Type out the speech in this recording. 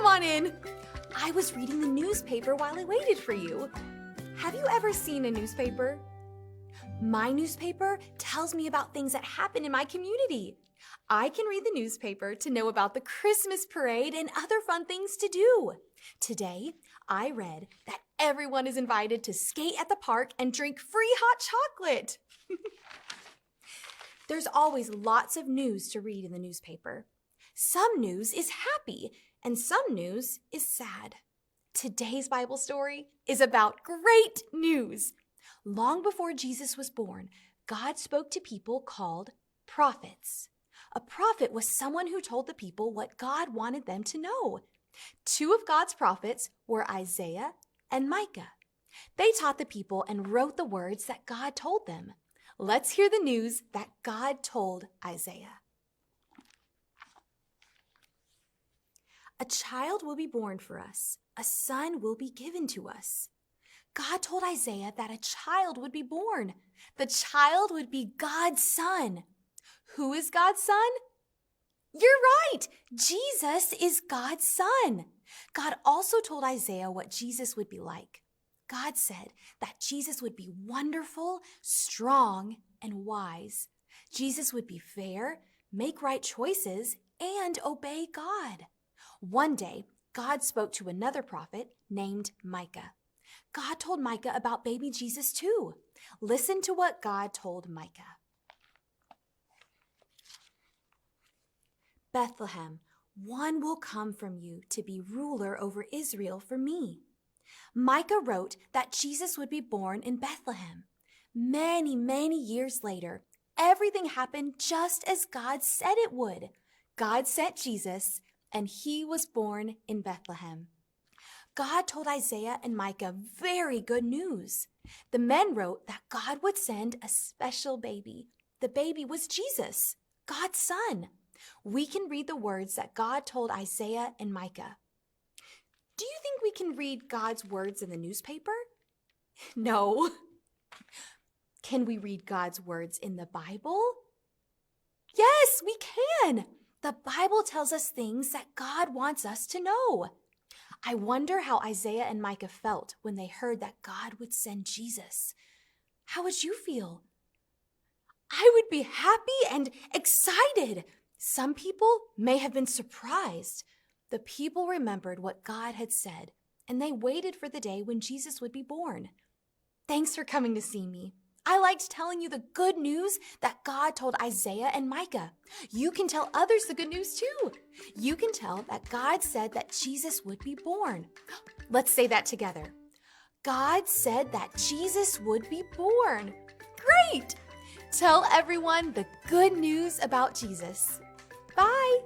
come on in. I was reading the newspaper while I waited for you. Have you ever seen a newspaper? My newspaper tells me about things that happen in my community. I can read the newspaper to know about the Christmas parade and other fun things to do. Today, I read that everyone is invited to skate at the park and drink free hot chocolate. There's always lots of news to read in the newspaper. Some news is happy and some news is sad. Today's Bible story is about great news. Long before Jesus was born, God spoke to people called prophets. A prophet was someone who told the people what God wanted them to know. Two of God's prophets were Isaiah and Micah. They taught the people and wrote the words that God told them. Let's hear the news that God told Isaiah. A child will be born for us. A son will be given to us. God told Isaiah that a child would be born. The child would be God's son. Who is God's son? You're right. Jesus is God's son. God also told Isaiah what Jesus would be like. God said that Jesus would be wonderful, strong, and wise. Jesus would be fair, make right choices, and obey God. One day, God spoke to another prophet named Micah. God told Micah about baby Jesus too. Listen to what God told Micah. Bethlehem, one will come from you to be ruler over Israel for me. Micah wrote that Jesus would be born in Bethlehem. Many, many years later, everything happened just as God said it would. God sent Jesus, and he was born in Bethlehem. God told Isaiah and Micah very good news. The men wrote that God would send a special baby. The baby was Jesus, God's son. We can read the words that God told Isaiah and Micah. Do you think we can read God's words in the newspaper? No. Can we read God's words in the Bible? Yes, we can. The Bible tells us things that God wants us to know. I wonder how Isaiah and Micah felt when they heard that God would send Jesus. How would you feel? I would be happy and excited. Some people may have been surprised. The people remembered what God had said, and they waited for the day when Jesus would be born. Thanks for coming to see me. I liked telling you the good news that God told Isaiah and Micah. You can tell others the good news too. You can tell that God said that Jesus would be born. Let's say that together. God said that Jesus would be born. Great! Tell everyone the good news about Jesus. Bye!